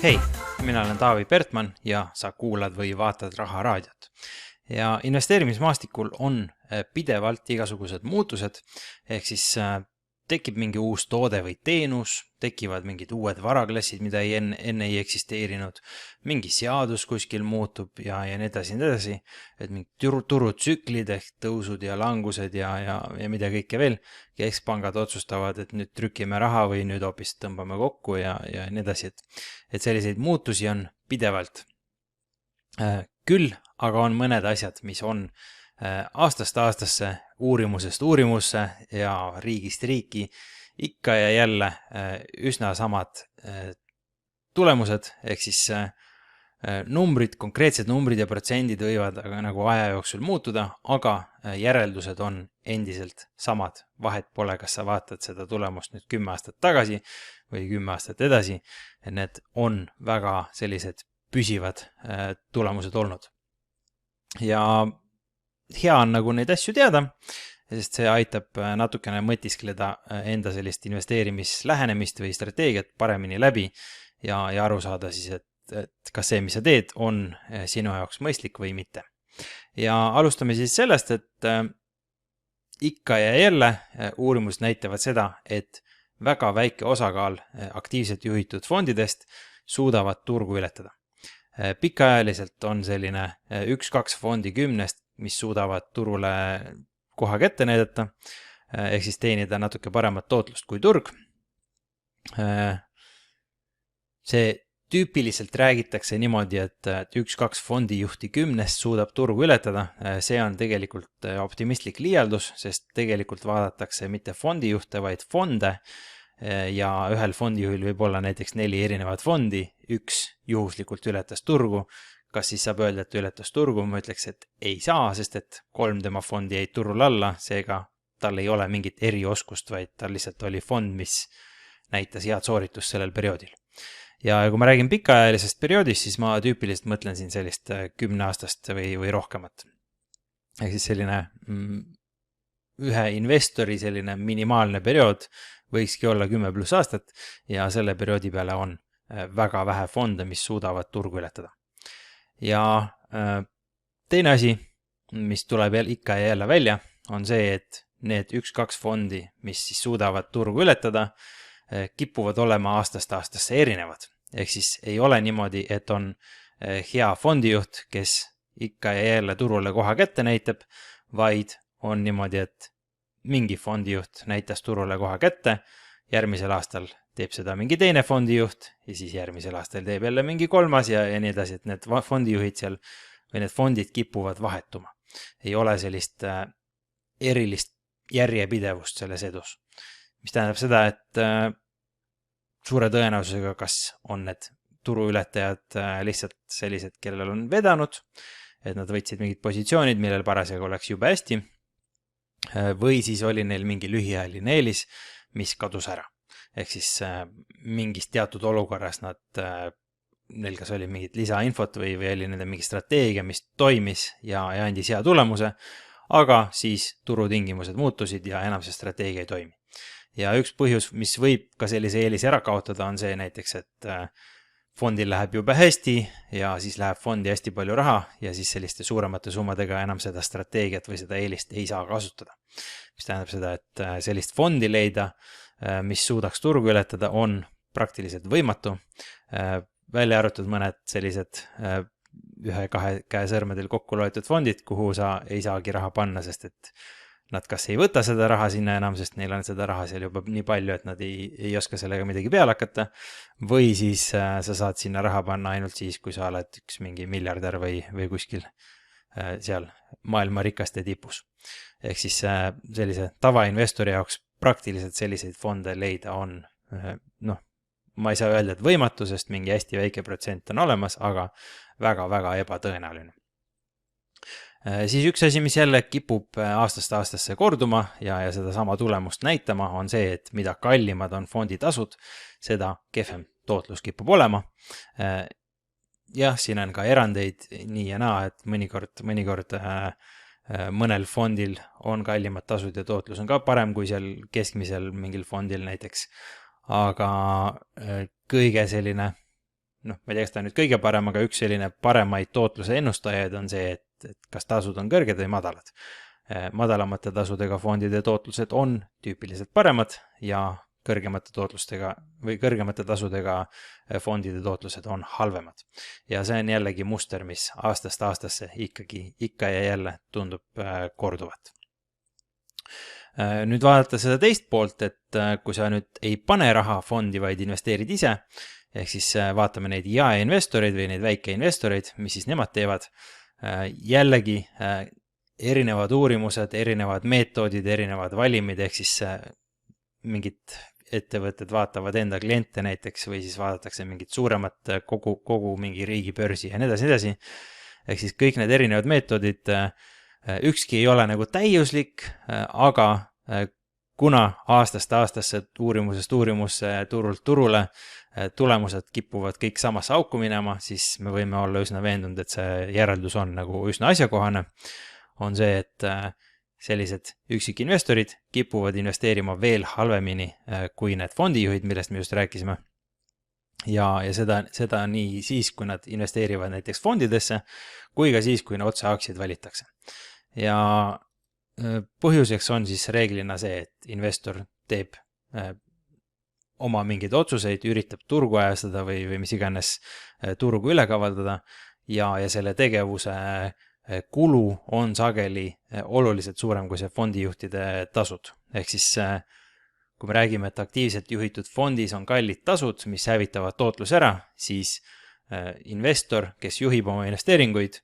Hei, mina olen Taavi Pertman ja sa kuulad või vaatad Raha Raadiot. Ja investeerimismaastikul on pidevalt igasugused muutused, ehk siis tekib mingi uus toode või teenus, tekivad mingid uued varaklassid, mida enne ei eksisteerinud, mingi seadus kuskil muutub ja nii edasi, et mingid turutsüklid ehk tõusud ja langused ja mida kõike veel. Keskpangad otsustavad, et nüüd trükime raha või nüüd hoopis tõmbame kokku ja nii edasi, et selliseid muutusi on pidevalt. Küll aga on mõned asjad, mis on aastast aastasse, uurimusest uurimusse ja riigist riiki ikka ja jälle üsna samad tulemused, ehk siis numbrid, konkreetsed numbrid ja protsendid võivad aga nagu aja jooksul muutuda, aga järeldused on endiselt samad. Vahet pole, kas sa vaatad seda tulemust nüüd 10 aastat tagasi või 10 aastat edasi. Need on väga sellised püsivad tulemused olnud. Ja hea on nagu neid asju teada, sest see aitab natukene mõtiskleda enda sellist investeerimislähenemist või strateegiat paremini läbi ja aru saada siis, et kas see, mis sa teed, on sinu jaoks mõistlik või mitte. Ja alustame siis sellest, et ikka ja jälle uurimused näitavad seda, et väga väike osakaal aktiivselt juhitud fondidest suudavad turgu ületada. Pikaajaliselt on selline 1-2 fondi 10, mis suudavad turule koha kätte näidata, ehk siis teenida natuke paremat tootlust kui turg. See tüüpiliselt räägitakse niimoodi, et 1-2 fondijuhti 10 suudab turgu ületada. See on tegelikult optimistlik liialdus, sest tegelikult vaadatakse mitte fondijuhte, vaid fonde. Ja ühel fondijuhil võib olla näiteks 4 erinevat fondi, üks juhuslikult ületas turgu. Kas siis saab öelda, et ületas turgu? Ma ütleks, et ei saa, sest et 3 tema fondi jäid turul alla, seega tal ei ole mingit erioskust, vaid tal lihtsalt oli fond, mis näitas head sooritust sellel perioodil. Ja kui ma räägin pikaajalisest perioodist, siis ma tüüpiliselt mõtlen siin sellist 10 aastast või rohkemat. Ehk siis selline ühe investori selline minimaalne periood võikski olla 10+ aastat ja selle perioodi peale on väga vähe fonde, mis suudavad turgu ületada. Ja teine asi, mis tuleb ikka ja jälle välja, on see, et need 1-2 fondi, mis siis suudavad turgu ületada, kipuvad olema aastast aastasse erinevad. Ehk siis ei ole niimoodi, et on hea fondijuht, kes ikka ja jälle turule koha kätte näitab, vaid on niimoodi, et mingi fondijuht näitas turule koha kätte, järgmisel aastal teeb seda mingi teine fondijuht ja siis järgmisel aastal teeb jälle mingi kolmas ja nii edasi, et need fondijuhid seal või need fondid kipuvad vahetuma. Ei ole sellist erilist järjepidevust selles edus. Mis tähendab seda, et suure tõenäosusega kas on need turuületajad lihtsalt sellised, kellel on vedanud, et nad võtsid mingid positsioonid, millel parasjagu oleks jube hästi, või siis oli neil mingi lühiajaline eelis, mis kadus ära. Ehk siis mingis teatud olukorras neil kas oli mingit lisainfot või oli nende mingi strateegia, mis toimis ja andis hea tulemuse, aga siis turutingimused muutusid ja enam see strateegia ei toimi. Ja üks põhjus, mis võib ka sellise eelise ära kaotada, on see näiteks, et fondil läheb jube hästi ja siis läheb fondi hästi palju raha ja siis selliste suuremate summadega enam seda strateegiat või seda eelist ei saa kasutada. Mis tähendab seda, et sellist fondi leida, mis suudaks turgu ületada, on praktiliselt võimatu. Välja arvatud mõned sellised 1-2 käe sõrmedel kokku loetud fondid, kuhu sa ei saagi raha panna, sest et nad kas ei võta seda raha sinna enam, sest neil on seda raha seal juba nii palju, et nad ei oska sellega midagi peale hakata, või siis sa saad sinna raha panna ainult siis, kui sa oled üks mingi miljardär või kuskil seal maailma rikaste tipus. Ehk siis sellise tavainvestori jaoks praktiliselt selliseid fonde leida on, ma ei saa öelda, et võimatu, sest mingi hästi väike protsent on olemas, aga väga-väga ebatõenäoline. Siis üks asi, mis jälle kipub aastast aastasse korduma ja seda sama tulemust näitama, on see, et mida kallimad on fonditasud, seda kehvem tootlus kipub olema. Jah, siin on ka erandeid nii ja naa, et mõnikord mõnel fondil on kallimad tasud ja tootlus on ka parem kui seal keskmisel mingil fondil näiteks. Aga kõige selline noh, ma ei tea, kas ta nüüd kõige parem, aga üks selline paremaid tootluse ennustajaid on see, et kas tasud on kõrged või madalad. Madalamate tasudega fondide tootlused on tüüpiliselt paremad ja kõrgemate tootlustega või kõrgemate tasudega fondide tootlused on halvemad. Ja see on jällegi muster, mis aastast aastasse ikka ja jälle tundub korduvat. Nüüd vaadata seda teist poolt, et kui sa nüüd ei pane raha fondi, vaid investeerid ise, ehk siis vaatame neid jaeinvestoreid või neid väikeinvestoreid, mis siis nemad teevad. Jällegi erinevad uurimused, erinevad meetodid, erinevad valimid, ehk siis mingid ettevõtted vaatavad enda kliente näiteks või siis vaadatakse mingit suuremat kogu mingi riigibörsi ja nii edasi. Ehk siis kõik need erinevad meetodid, ükski ei ole nagu täiuslik, aga kuna aastast aastasse uurimusest uurimusse, turult turule tulemused kipuvad kõik samasse auku minema, siis me võime olla üsna veendunud, et see järeldus on nagu üsna asjakohane. On see, et sellised üksikinvestorid kipuvad investeerima veel halvemini kui need fondijuhid, millest me just rääkisime. Ja seda nii siis, kui nad investeerivad näiteks fondidesse, kui ka siis, kui otse aktsiaid valitakse. Ja põhjuseks on siis reeglina see, et investor teeb oma mingeid otsuseid, üritab turgu ajastada või mis iganes turgu üle kavaldada ja selle tegevuse kulu on sageli oluliselt suurem kui see fondijuhtide tasud. Ehk siis kui me räägime, et aktiivselt juhitud fondis on kallid tasud, mis hävitavad tootlus ära, siis investor, kes juhib oma investeeringuid,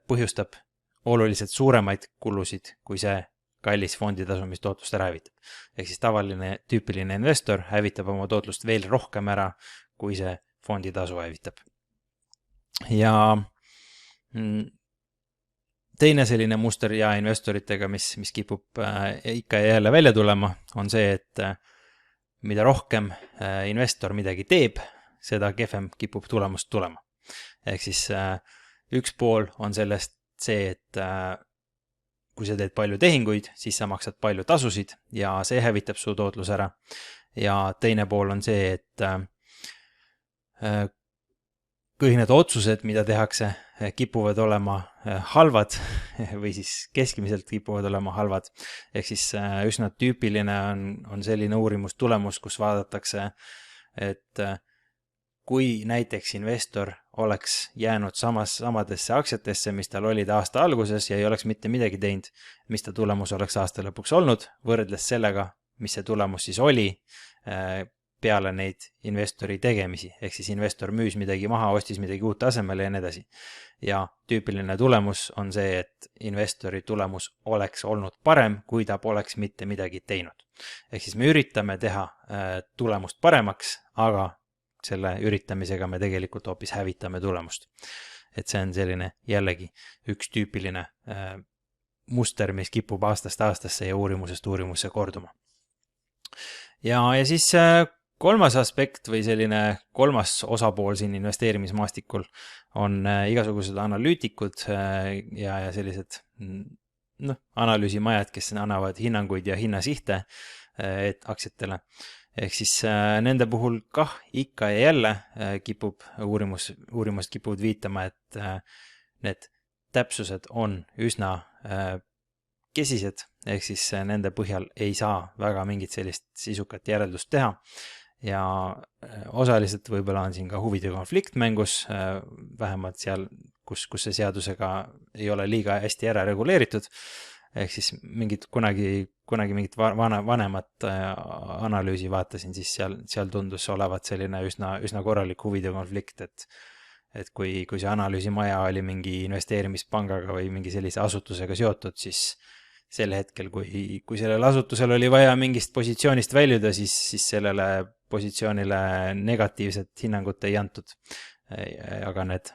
põhjustab oluliselt suuremaid kulusid kui see kallis fonditasu, mis tootlust ära hävitab. Ehk siis tavaline tüüpiline investor hävitab oma tootlust veel rohkem ära, kui see fonditasu hävitab. Ja teine selline muster jaeinvestoritega, mis kipub ikka ja jälle välja tulema, on see, et mida rohkem investor midagi teeb, seda kehvem kipub tulemust tulema. Ehk siis üks pool on sellest see, et kui sa teed palju tehinguid, siis sa maksad palju tasusid ja see hävitab su tootlus ära. Ja teine pool on see, et kõik need otsused, mida tehakse, kipuvad olema halvad või siis keskmiselt kipuvad olema halvad. Ehk siis üsna tüüpiline on selline uurimustulemus, kus vaadatakse, et kui näiteks investor oleks jäänud samadesse aktsiatesse, mis tal olid aasta alguses ja ei oleks mitte midagi teinud, mis ta tulemus oleks aasta lõpuks olnud, võrdles sellega, mis see tulemus siis oli peale neid investori tegemisi. Ehk siis investor müüs midagi maha, ostis midagi uut asemele ja nii edasi. Ja tüüpiline tulemus on see, et investori tulemus oleks olnud parem, kui ta poleks mitte midagi teinud. Ehk siis me üritame teha tulemust paremaks, aga selle üritamisega me tegelikult hoopis hävitame tulemust. Et see on selline jällegi üks tüüpiline muster, mis kipub aastast aastasse ja uurimusest uurimusse korduma. Ja siis kolmas aspekt või selline kolmas osapool siin investeerimismaastikul on igasugused analüütikud ja sellised analüüsimajad, kes annavad hinnanguid ja hinnasihte aktsiatele. Ehk siis nende puhul kah ikka ja jälle uurimust kipuvad viitama, et need täpsused on üsna kesised, ehk siis nende põhjal ei saa väga mingit sellist sisukat järeldust teha. Ja osaliselt võib-olla on siin ka huvide konflikt mängus, vähemalt seal, kus see seadusega ei ole liiga hästi ära reguleeritud. Ehk siis kunagi mingit vanemat analüüsi vaatasin, siis seal tundus olevat selline üsna korralik huvide konflikt, et kui see analüüsimaja oli mingi investeerimispangaga või mingi sellise asutusega seotud, siis sel hetkel, kui sellel asutusel oli vaja mingist positsioonist väljuda, siis sellele positsioonile negatiivset hinnangut ei antud. Aga need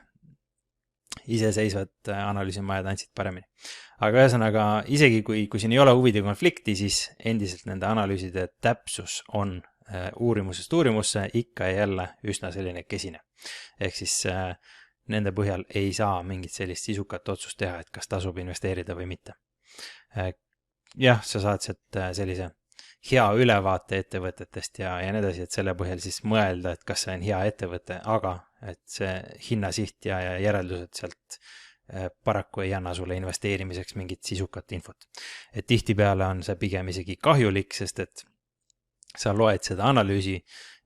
iseseisvad analüüsimajad andsid paremini. Aga ühesõnaga, isegi kui siin ei ole huvide konflikti, siis endiselt nende analüüside täpsus on uurimusest uurimusse ikka ja jälle üsna selline kesine. Ehk siis nende põhjal ei saa mingit sellist sisukat otsust teha, et kas tasub investeerida või mitte. Jah, sa saad sealt sellise hea ülevaate ettevõtetest ja nii edasi, et selle põhjal siis mõelda, et kas see on hea ettevõte, aga et see hinnasiht ja järeldused sealt paraku ei anna sulle investeerimiseks mingit sisukat infot. Et tihtipeale on see pigem isegi kahjulik, sest et sa loed seda analüüsi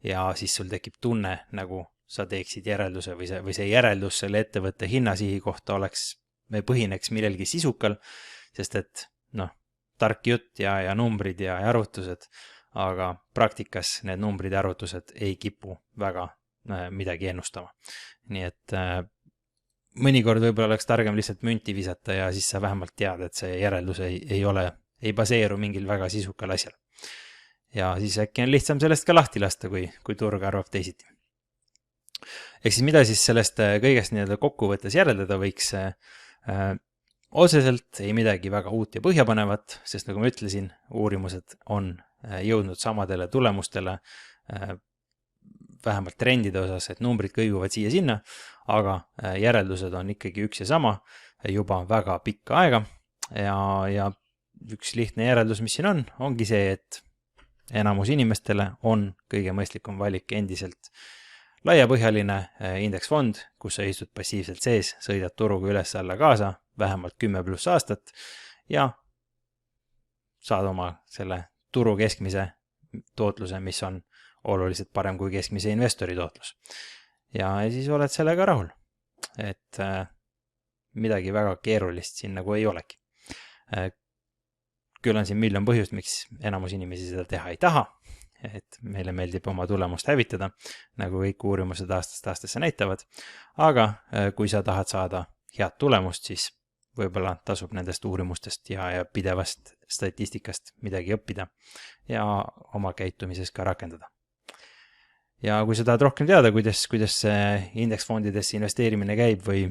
ja siis sul tekib tunne, nagu sa teeksid järelduse või see järeldus selle ettevõtte hinnasihi kohta põhineks millelgi sisukal, sest et tark jutt ja numbrid ja arvutused, aga praktikas need numbrid ja arvutused ei kipu väga midagi ennustama. Nii et mõnikord võib-olla oleks targem lihtsalt münti visata ja siis sa vähemalt tead, et see järeldus ei baseeru mingil väga sisukal asjal. Ja siis äkki on lihtsam sellest ka lahti lasta, kui turg arvab teisiti. Ehk siis mida siis sellest kõigest nii-öelda kokkuvõttes järeldada võiks, otseselt ei midagi väga uut ja põhjapanevat, sest nagu ma ütlesin, uurimused on jõudnud samadele tulemustele vähemalt trendide osas, et numbrid kõiguvad siia-sinna, aga järeldused on ikkagi üks ja sama juba väga pikka aega ja üks lihtne järeldus, mis siin ongi see, et enamus inimestele on kõige mõistlikum valik endiselt laiapõhjaline indeksfond, kus sa istud passiivselt sees, sõidad turuga üles-alla kaasa, vähemalt 10+ aastat ja saad oma selle turu keskmise tootluse, mis on oluliselt parem kui keskmise investori tootlus. Ja siis oled sellega rahul, et midagi väga keerulist siin nagu ei olegi. Küll on siin miljon põhjust, miks enamus inimesi seda teha ei taha, et meile meeldib oma tulemust hävitada, nagu kõik uurimused aastast aastasse näitavad, aga kui sa tahad saada head tulemust, siis võib-olla tasub nendest uurimustest ja pidevast statistikast midagi õppida ja oma käitumises ka rakendada. Ja kui sa tahad rohkem teada, kuidas indeksfondidesse investeerimine käib või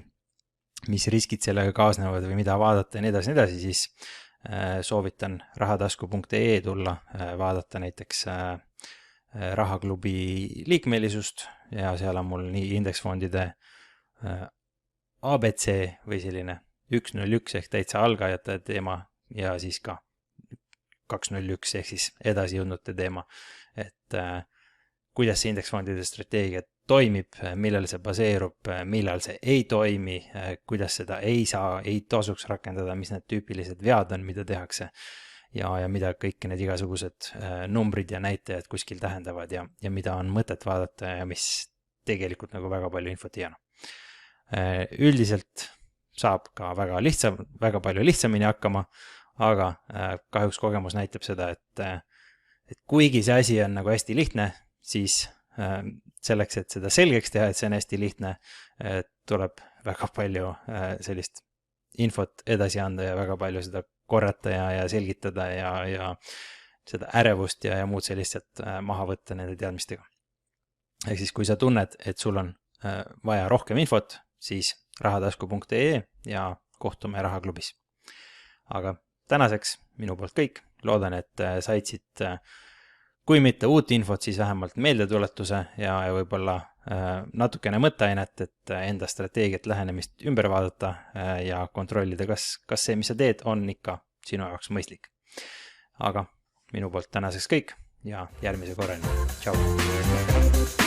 mis riskid sellega kaasnevad või mida vaadata ja nii edasi, siis soovitan rahatasku.ee tulla, vaadata näiteks rahaklubi liikmelisust ja seal on mul nii indeksfondide ABC või selline 101 ehk täitsa algajate teema ja siis ka 201 ehk siis edasi jõudnute teema, et kuidas see indeksfondide strateegia toimib, millal see baseerub, millal see ei toimi, kuidas seda ei tasuks rakendada, mis need tüüpilised vead on, mida tehakse ja mida kõik need igasugused numbrid ja näitajad kuskil tähendavad ja mida on mõtet vaadata ja mis tegelikult nagu väga palju infot ei anna. Üldiselt saab ka väga palju lihtsamini hakkama, aga kahjuks kogemus näitab seda, et kuigi see asi on nagu hästi lihtne, siis selleks, et seda selgeks teha, et see on hästi lihtne, tuleb väga palju sellist infot edasi anda ja väga palju seda korrata ja selgitada ja seda ärevust ja muud sellist maha võtta nende teadmistega. Ehk siis, kui sa tunned, et sul on vaja rohkem infot, siis rahatasku.ee ja kohtume rahaklubis. Aga tänaseks minu poolt kõik. Loodan, et said siit kui mitte uut infot, siis vähemalt meeldetuletuse ja võib-olla natukene mõtteainet, et enda strateegiat lähenemist ümber vaadata ja kontrollida, kas see, mis sa teed, on ikka sinu jaoks mõistlik. Aga minu poolt tänaseks kõik ja järgmise korrani. Tšau!